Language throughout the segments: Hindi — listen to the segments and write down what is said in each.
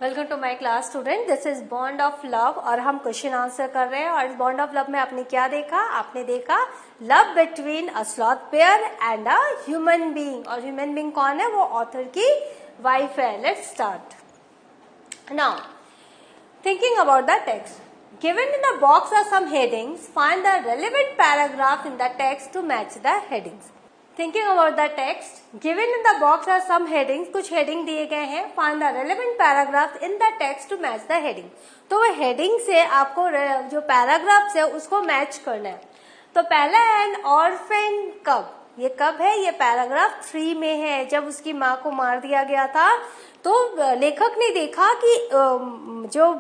Welcome to my class student. This is bond of love और हम क्वेश्चन आंसर कर रहे हैं। और इस बॉन्ड ऑफ लव में आपने क्या देखा? आपने देखा love between a sloth bear and a human being. और ह्यूमन बीइंग कौन है? वो ऑथर की वाइफ है। Let's start now. Thinking about the text, given in the box are some headings, find the relevant paragraph in the text to match the headings. Thinking about the text, given in the box are some headings, कुछ heading दिए गए हैं, find the relevant paragraph in the text to match the heading. तो वो heading से आपको जो paragraphs है उसको match करना है। तो पहला है an orphan cub। ये कब है? ये पैराग्राफ 3 में है। जब उसकी माँ को मार दिया गया था तो लेखक ने देखा कि जो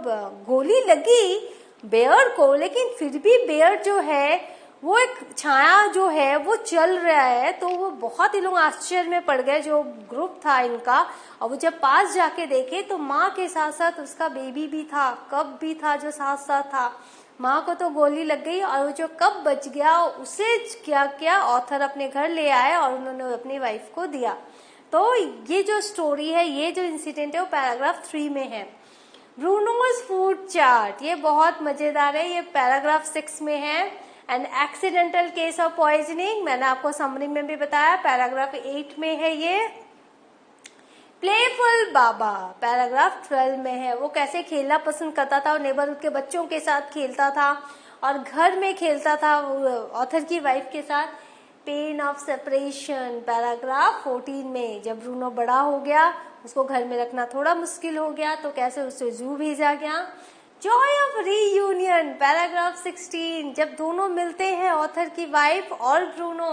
गोली लगी बेयर को, लेकिन फिर भी बेयर जो है वो एक छाया जो है वो चल रहा है। तो वो बहुत ही लोग आश्चर्य में पड़ गए, जो ग्रुप था इनका। और वो जब पास जाके देखे तो माँ के साथ साथ उसका बेबी भी था, कब भी था जो साथ साथ था। माँ को तो गोली लग गई और वो जो कब बच गया उसे क्या किया, ऑथर अपने घर ले आए और उन्होंने अपनी वाइफ को दिया। तो ये जो स्टोरी है, ये जो इंसिडेंट है वो पैराग्राफ 3 में है। ब्रूनोज फूड चार्ट, ये बहुत मजेदार है। ये पैराग्राफ 6 में है। An accidental case of poisoning, मैंने आपको समरी में भी बताया, पैराग्राफ 8 में है। ये प्लेफुल बाबा पैराग्राफ 12 में है। वो कैसे खेलना पसंद करता था, वो नेबरहुड के बच्चों के साथ खेलता था और घर में खेलता था ऑथर की वाइफ के साथ। पेन ऑफ सेपरेशन पैराग्राफ 14 में, जब ब्रूनो बड़ा हो गया, उसको घर में रखना थोड़ा मुश्किल हो गया तो कैसे उसे जू भेजा गया। जॉय ऑफ रीयूनियन पैराग्राफ 16, जब दोनों मिलते हैं ऑथर की वाइफ और Bruno.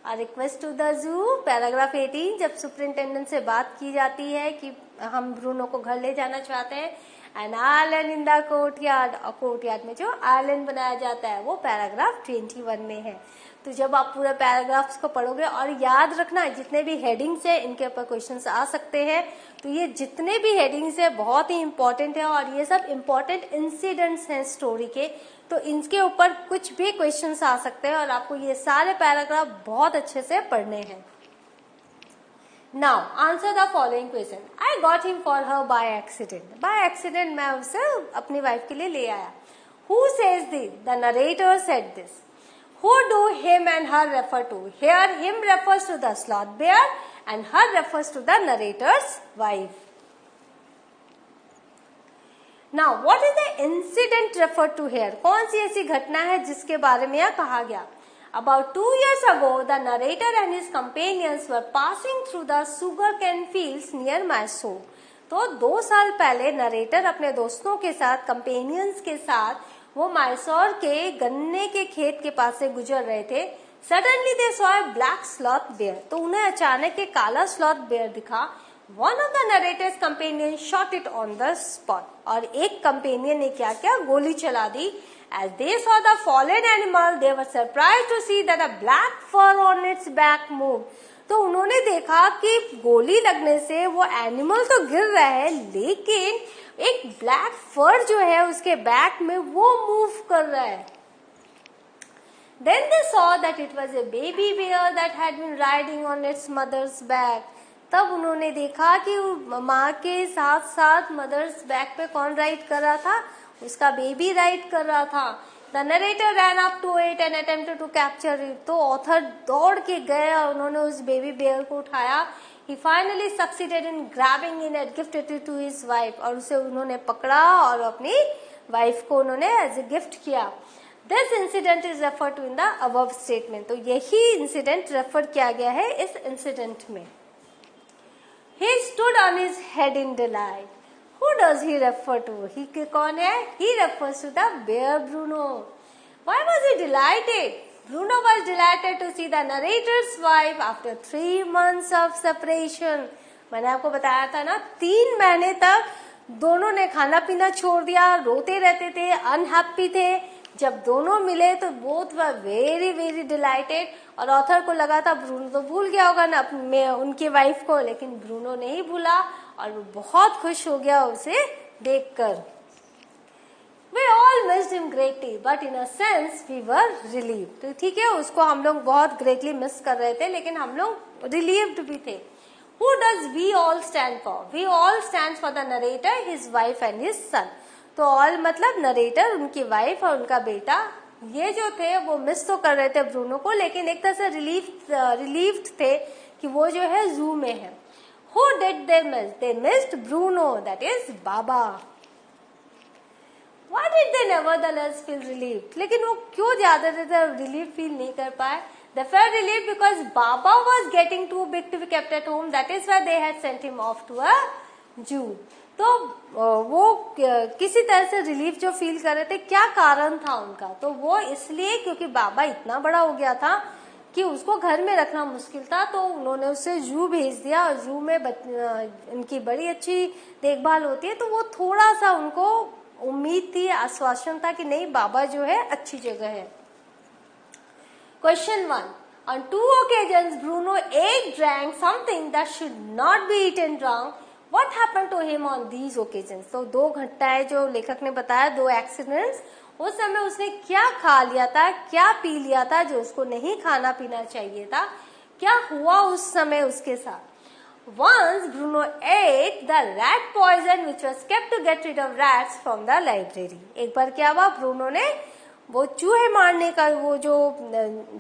A request to the zoo paragraph 18, जब सुपरिंटेंडेंट से बात की जाती है कि हम ब्रूनो को घर ले जाना चाहते हैं। And island in the courtyard, और कोर्टयार्ड में जो आइलैंड बनाया जाता है वो पैराग्राफ 21 में है। तो जब आप पूरे पैराग्राफ्स को पढ़ोगे, और याद रखना जितने भी हेडिंग्स है इनके ऊपर क्वेश्चंस आ सकते हैं। तो ये जितने भी हेडिंग्स है बहुत ही इंपॉर्टेंट है और ये सब इंपॉर्टेंट इंसिडेंट्स हैं स्टोरी के। तो इनके ऊपर कुछ भी क्वेश्चंस आ सकते हैं और आपको ये सारे पैराग्राफ बहुत अच्छे से पढ़ने हैं। Now answer the following question. I got him for her by accident. By accident मैं उसे अपनी वाइफ के लिए ले आया। Who says this? The narrator said this. Who do him and her refer to? Here him refers to the sloth bear and her refers to the narrator's wife. Now what is the incident referred to here? कौन सी ऐसी घटना है जिसके बारे में यह कहा गया? About 2 years ago, the narrator and his companions were passing through the sugarcane fields near Mysore. तो 2 साल पहले नरेटर अपने दोस्तों के साथ, कंपेनियंस के साथ वो मैसूर के गन्ने के खेत के पास से गुजर रहे थे। Suddenly they saw a black sloth bear, तो उन्हें अचानक एक काला स्लॉथ बेयर दिखा। One of the narrator's companion shot it on the spot, और एक कंपेनियन ने क्या किया, गोली चला दी। As they saw the fallen animal they were surprised to see that a black fur on its back move. तो उन्होंने देखा कि गोली लगने से वो एनिमल तो गिर रहा है, लेकिन एक ब्लैक फर जो है उसके बैक में वो मूव कर रहा है। Then they saw that it was a baby bear that had been riding on its mother's back. तब उन्होंने देखा कि माँ के साथ साथ मदर्स बैक पे कौन राइड कर रहा था? उसका बेबी राइड कर रहा था। The narrator ran up to it and attempted to capture it. तो ऑथर दौड़ के गए और उन्होंने उस बेबी बेयर को उठाया। He finally succeeded in grabbing it and gifted it to his wife. और उसे उन्होंने पकड़ा और अपनी वाइफ को उन्होंने एज ए गिफ्ट किया। This incident is referred to in the above statement. तो यही इंसिडेंट रेफर किया गया है इस इंसिडेंट में। He stood on his head in delight. Who does he refer to? He कौन है? He refers to the bear Bruno. Why was he delighted? Bruno was delighted to see the narrator's wife after 3 months of separation. मैंने आपको बताया था ना, 3 महीने तक दोनों ने खाना पीना छोड़ दिया, रोते रहते थे, अनहैप्पी थे। जब दोनों मिले तो both were very very dilated. और ऑथर को लगा था ब्रूनो तो भूल गया होगा ना उनकी वाइफ को, लेकिन ब्रूनो नहीं भूला और वो बहुत खुश हो गया उसे देखकर। We all missed him greatly, but in a sense we were relieved. तो ठीक है, उसको हम लोग बहुत greatly मिस कर रहे थे, लेकिन हम लोग relieved भी थे। Who does we all stand for? We all stands for the narrator, his wife and his son. तो all मतलब नरेटर, उनकी वाइफ और उनका बेटा, ये जो थे वो मिस तो कर रहे थे ब्रूनो को, लेकिन एक तरह से रिलीव्ड थे कि वो जो है जू में है. Who did they miss? They missed Bruno, that is Baba. Why did they nevertheless feel relieved? लेकिन वो क्यों ज्यादा relief feel नहीं कर पाए? They felt relieved because Baba was getting too big to be kept at home. That is why they had sent him off to a zoo. तो वो किसी तरह से रिलीफ जो फील कर रहे थे, क्या कारण था उनका? तो वो इसलिए क्योंकि बाबा इतना बड़ा हो गया था कि उसको घर में रखना मुश्किल था, तो उन्होंने उसे जू भेज दिया. और जू में इनकी बड़ी अच्छी देखभाल होती है, तो वो थोड़ा सा उनको उम्मीद थी, आश्वासन था कि नहीं, बाबा जो है अच्छी जगह है. Question 1. On 2 occasions, Bruno ate, drank something that should not be eaten, drunk. What happened to him on these occasions? तो 2 घटनाएं जो लेखक ने बताया, 2 एक्सीडेंट्स, उस समय उसने क्या खा लिया था, क्या पी लिया था जो उसको नहीं खाना पीना चाहिए था, क्या हुआ उस समय उसके साथ. Once Bruno ate the rat poison which was kept to get rid of rats from the library. एक बार क्या हुआ, ब्रूनो ने वो चूहे मारने का वो जो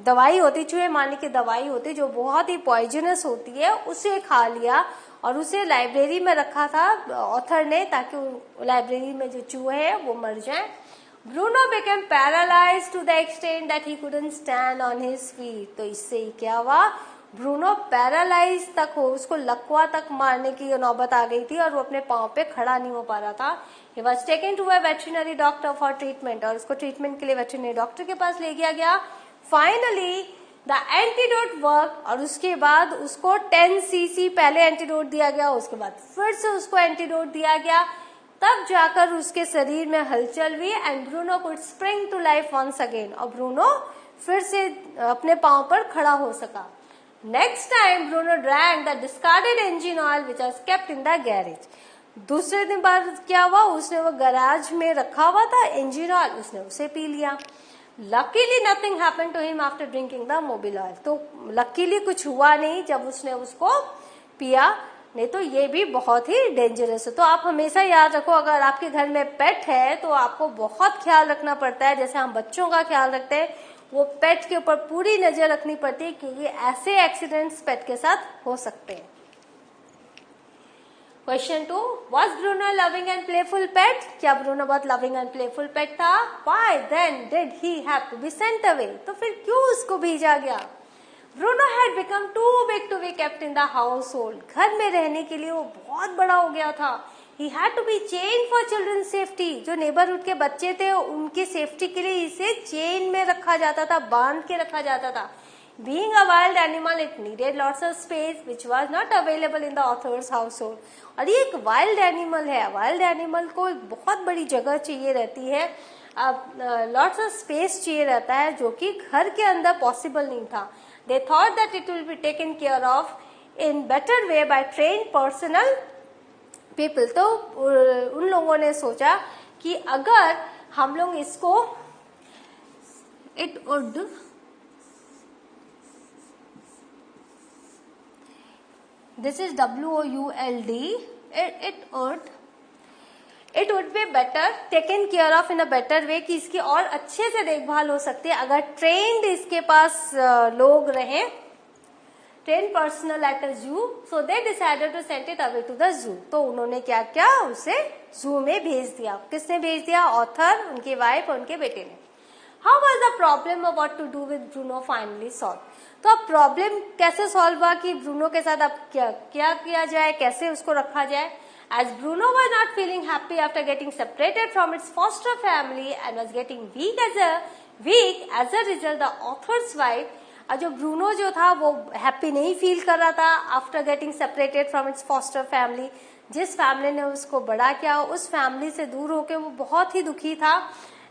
दवाई होती, चूहे मारने की दवाई होती जो बहुत ही पॉइजनस होती है, उसे खा लिया और उसे लाइब्रेरी में रखा था ऑथर ने, ताकि लाइब्रेरी में जो चूहे हैं वो मर जाएं. Bruno became paralyzed to the extent that he couldn't stand on his feet. तो इससे क्या हुआ, ब्रूनो पैरालाइज तक हो, उसको लकवा तक मारने की नौबत आ गई थी और वो अपने पांव पे खड़ा नहीं हो पा रहा था. He was taken to a veterinary doctor for treatment. और उसको ट्रीटमेंट के लिए वेटरनरी डॉक्टर के पास ले गया गया. फाइनली द एंटीडोट वर्क, और उसके बाद उसको 10 cc पहले एंटीडोट दिया गया, उसके बाद फिर से उसको एंटीडोट दिया गया, तब जाकर उसके शरीर में हलचल हुई. And Bruno could spring to life once again, और ब्रूनो फिर से अपने पांव पर खड़ा हो सका. Next time Bruno drank the discarded engine oil which was kept in the garage. दूसरे दिन बार क्या हुआ, उसने वो गैराज में रखा हुआ था इंजन ऑयल, उसने उसे पी लिया. Luckily nothing happened to him after drinking the mobile oil. तो luckily कुछ हुआ नहीं जब उसने उसको पिया, नहीं तो ये भी बहुत ही डेंजरस है. तो आप हमेशा याद रखो, अगर आपके घर में पेट है तो आपको बहुत ख्याल रखना पड़ता है. जैसे हम बच्चों का ख्याल रखते हैं, वो पेट के ऊपर पूरी नजर रखनी पड़ती है, क्योंकि ऐसे एक्सीडेंट्स पेट के साथ हो सकते हैं. Question 2. Was Bruno loving and playful pet? क्या ब्रूनो बहुत लविंग एंड प्लेफुल पेट था? Why then did he have to be sent away? तो फिर क्यों उसको भेजा गया? Bruno had become too big to be kept in the household. घर में रहने के लिए वो बहुत बड़ा हो गया था. He had to be chained for children's safety. जो नेबरहुड के बच्चे थे उनकी सेफ्टी के लिए इसे चेन में रखा जाता था, बांध के रखा जाता था. Being a wild animal, it needed lots of space, which was not available in the author's household. और ये एक वाइल्ड एनिमल है, वाइल्ड एनिमल को एक बहुत बड़ी जगह चाहिए रहती है, लॉट्स ऑफ स्पेस चाहिए रहता है, जो कि घर के अंदर पॉसिबल नहीं था. They thought that it will be taken care of in better way by trained personal people. तो उन लोगों ने सोचा कि अगर हम लोग इसको it would this is WOULD it would be better taken care of in a better way, कि इसकी और अच्छे से देखभाल हो सकती है अगर ट्रेंड इसके पास लोग रहे, train personal at a zoo. So they decided to send it away to the zoo. तो उन्होंने क्या किया, उसे जू में भेज दिया. किसने भेज दिया? ऑथर, उनकी वाइफ और उनके बेटे ने. How was the problem of what to do with Bruno finally solve? तो अब प्रॉब्लम कैसे सॉल्व हुआ कि ब्रूनो के साथ अब क्या किया जाए, कैसे उसको रखा जाए. As Bruno was not feeling happy after getting separated from its foster family and was getting weak as a result, the author's wife, जो ब्रूनो जो था वो हैप्पी नहीं फील कर रहा था after getting separated from its foster family. जिस फैमिली ने उसको बड़ा किया उस फैमिली से दूर होकर वो बहुत ही दुखी था.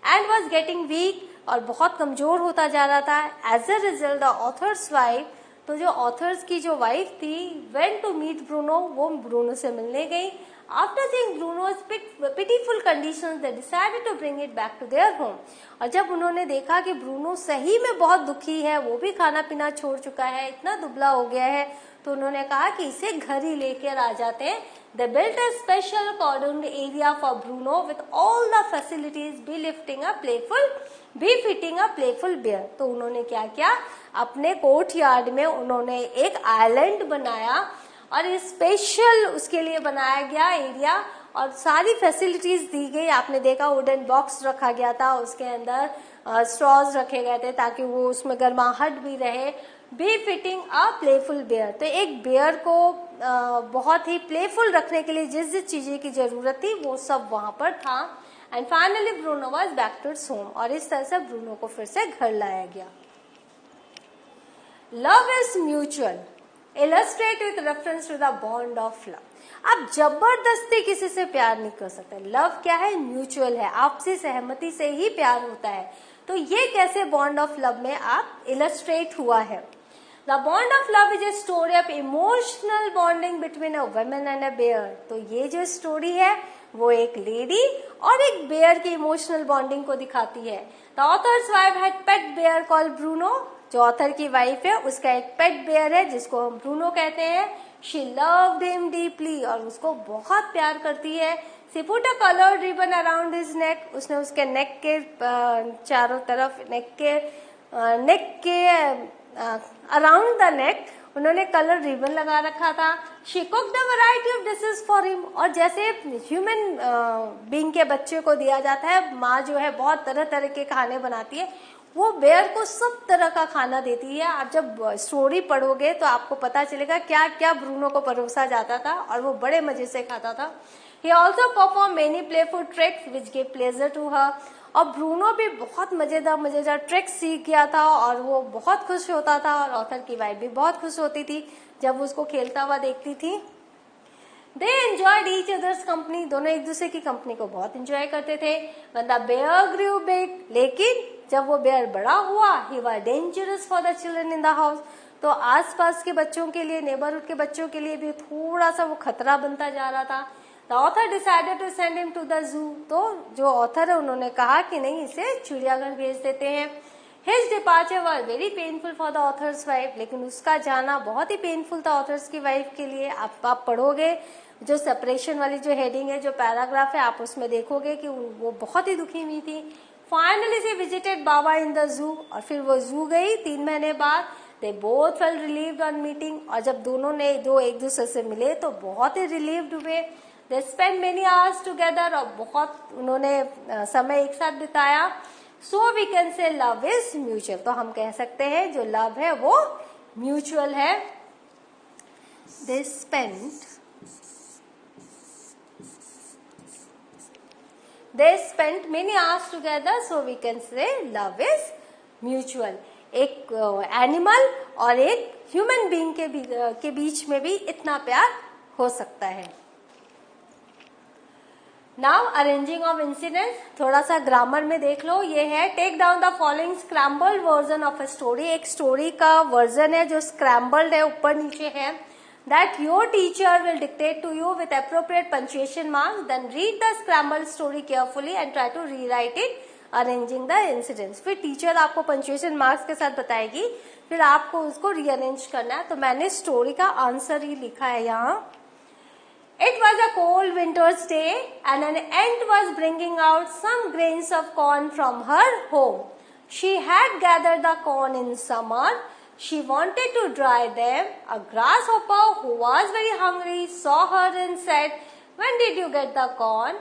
एंड वॉज गेटिंग वीक, और बहुत कमजोर होता जा रहा था. As a result the author's wife, तो जो ऑथर्स की जो वाइफ थी, वेंट टू मीट ब्रूनो, वो ब्रूनो से मिलने गई. After seeing Bruno's pitiful conditions, they decided to bring it back to their home. और जब उन्होंने देखा कि ब्रूनो सही में बहुत दुखी है, वो भी खाना पीना छोड़ चुका है, इतना दुबला हो गया है, तो उन्होंने कहा कि इसे घर ही लेकर आ जाते हैं। They built a special cordoned area for Bruno with all the facilities, befitting a playful bear. तो उन्होंने क्या किया, अपने कोर्ट यार्ड में उन्होंने एक आइलैंड बनाया और स्पेशल उसके लिए बनाया गया एरिया और सारी फैसिलिटीज दी गई। आपने देखा वुडन बॉक्स रखा गया था, उसके अंदर स्ट्रॉज रखे गए थे ताकि वो उसमें गर्माहट भी रहे। Befitting a playful bear, तो एक बेयर को बहुत ही प्लेफुल रखने के लिए जिस जिस चीजें की जरूरत थी वो सब वहां पर था। And finally Bruno was back to his home, और इस तरह से ब्रूनो को फिर से घर लाया गया। Love is mutual, illustrate with reference to the bond of love. आप जबरदस्ती किसी से प्यार नहीं कर सकते। लव क्या है, म्यूचुअल है, आपसी सहमति से ही प्यार होता है। तो ये कैसे बॉन्ड ऑफ लव में आप इलस्ट्रेट हुआ है। The bond of love is a story of emotional bonding between a woman and a bear. तो ये जो स्टोरी है वो एक लेडी और एक बेयर की इमोशनल बॉन्डिंग को दिखाती है। The author's wife had pet bear called Bruno, जो ऑथर की वाइफ है उसका एक पेट बेयर है जिसको हम ब्रूनो कहते हैं। शी लव्ड हिम डीपली, और उसको बहुत प्यार करती है। She put a coloured ribbon around his neck, उसने उसके नेक के चारों तरफ नेक के अराउंड द नेक उन्होंने कलर रिबन लगा रखा था। She cooked a variety of dishes for him, और जैसे ह्यूमन बीइंग के बच्चे को दिया जाता है, माँ जो है बहुत तरह तरह के खाने बनाती है, वो बेयर को सब तरह का खाना देती है। आप जब स्टोरी पढ़ोगे तो आपको पता चलेगा क्या क्या ब्रूनो को परोसा जाता था और वो बड़े मजे से खाता था। He also performed many playful tricks which gave pleasure to her, और ब्रूनो भी बहुत मजेदार ट्रिक्स सीख गया था और वो बहुत खुश होता था, और ऑथर की वाइफ भी बहुत खुश होती थी जब उसको खेलता हुआ देखती थी। They enjoyed each other's company, दोनों एक दूसरे की कंपनी को बहुत एंजॉय करते थे। When the bear grew big, लेकिन जब वो बेयर बड़ा हुआ, he was dangerous for the children in the house, तो आसपास के बच्चों के लिए, नेबरहुड के बच्चों के लिए भी थोड़ा सा वो खतरा बनता जा रहा था। The author decided to send him to the zoo, तो जो ऑथर है उन्होंने कहा कि नहीं, इसे चिड़ियाघर भेज देते हैं। His departure was very painful for the author's wife, लेकिन उसका जाना बहुत ही पेनफुल था ऑथर्स की वाइफ के लिए। आप पढ़ोगे जो सेपरेशन वाली जो हेडिंग है, जो पैराग्राफ है, आप उसमें देखोगे कि वो बहुत ही दुखी हुई थी। Finally she visited Baba in the zoo, और फिर वो जू गई 3 महीने बाद। They both felt relieved on meeting, और जब दोनों ने एक दूसरे से मिले तो बहुत ही रिलीव्ड हुए। They spend many hours together, और बहुत उन्होंने समय एक साथ बिताया। So we can say love is mutual, तो हम कह सकते हैं जो लव है वो म्यूचुअल है। दे spent many hours together, so we can say love is mutual. एक एनिमल और एक ह्यूमन बीइंग के बीच में भी इतना प्यार हो सकता है। नाउ अरेंजिंग ऑफ इंसिडेंट्स, थोड़ा सा ग्रामर में देख लो। ये है take down the following scrambled version of a story, एक स्टोरी का वर्जन है जो स्क्रैम्बल्ड है, ऊपर नीचे है। That your teacher will dictate to you with appropriate punctuation marks. Then read the scrambled story carefully and try to rewrite it, arranging the incidents. फिर टीचर आपको पंक्चुएशन मार्क्स के साथ बताएगी, फिर आपको उसको रीअरेंज करना है। तो मैंने स्टोरी का आंसर ही लिखा है यहाँ। It was a cold winter's day and an ant was bringing out some grains of corn from her home. She had gathered the corn in summer. She wanted to dry them. A grasshopper who was very hungry saw her and said, "When did you get the corn?"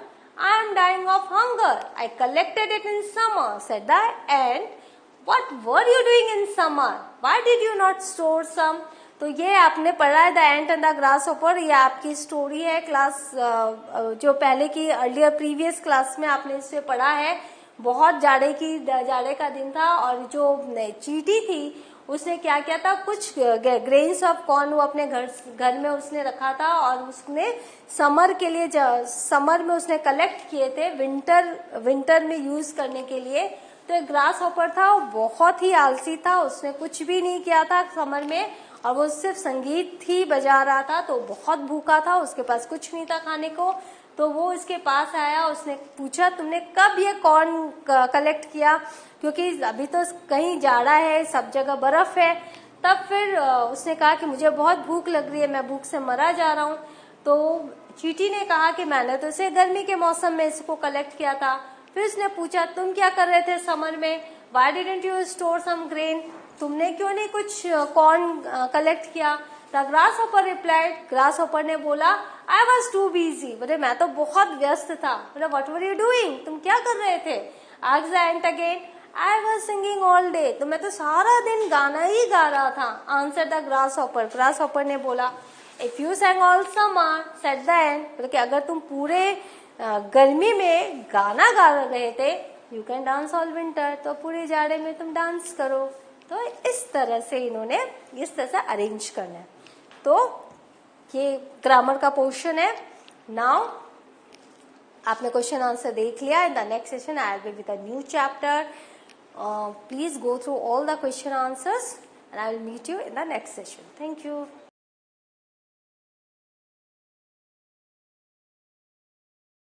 "I am dying of hunger. I collected it in summer," said the ant. "What were you doing in summer? Why did you not store some?" तो ये आपने पढ़ा है the ant and the grasshopper, ये आपकी स्टोरी है क्लास जो पहले की अर्लियर प्रीवियस क्लास में आपने इसे पढ़ा है। बहुत जाड़े का दिन था और जो चींटी थी उसने क्या किया था, कुछ ग्रेन्स ऑफ कॉर्न वो अपने घर में उसने रखा था और उसने समर में उसने कलेक्ट किए थे विंटर में यूज करने के लिए। तो एक ग्रास हॉपर था, वो बहुत ही आलसी था, उसने कुछ भी नहीं किया था समर में और वो सिर्फ संगीत ही बजा रहा था। तो बहुत भूखा था, उसके पास कुछ नहीं था खाने को। तो वो इसके पास आया, उसने पूछा तुमने कब ये कॉर्न कलेक्ट किया, क्योंकि अभी तो कहीं जाड़ा है, सब जगह बर्फ है। तब फिर उसने कहा कि मुझे बहुत भूख लग रही है, मैं भूख से मरा जा रहा हूँ। तो चींटी ने कहा कि मैंने तो इसे गर्मी के मौसम में इसको कलेक्ट किया था। फिर उसने पूछा तुम क्या कर रहे थे समर में, why didn't you store some grain, तुमने क्यों नहीं कुछ कॉर्न कलेक्ट किया। The grasshopper replied, grasshopper ने बोला आई वॉज टू बिजी, बोले मैं तो बहुत व्यस्त था। बोले व्हाट वर यू डूइंग, तुम क्या कर रहे थे। Asked the ant again, I was singing all day, तो मैं तो सारा दिन गाना ही गा रहा था। Answer the grasshopper, grasshopper ने बोला if you sang all summer, said the ant, बोले कि अगर तुम पूरे गर्मी में गाना गा रहे थे, you can dance all winter, तो पूरे जाड़े में तुम डांस करो। तो इस तरह से इन्होंने इस तरह से अरेंज करना है। तो ये ग्रामर का पोर्शन है। नाउ आपने क्वेश्चन आंसर देख लिया। In the next session I will with a new chapter. Please go through all the question answers and I will meet you in the next session. Thank you.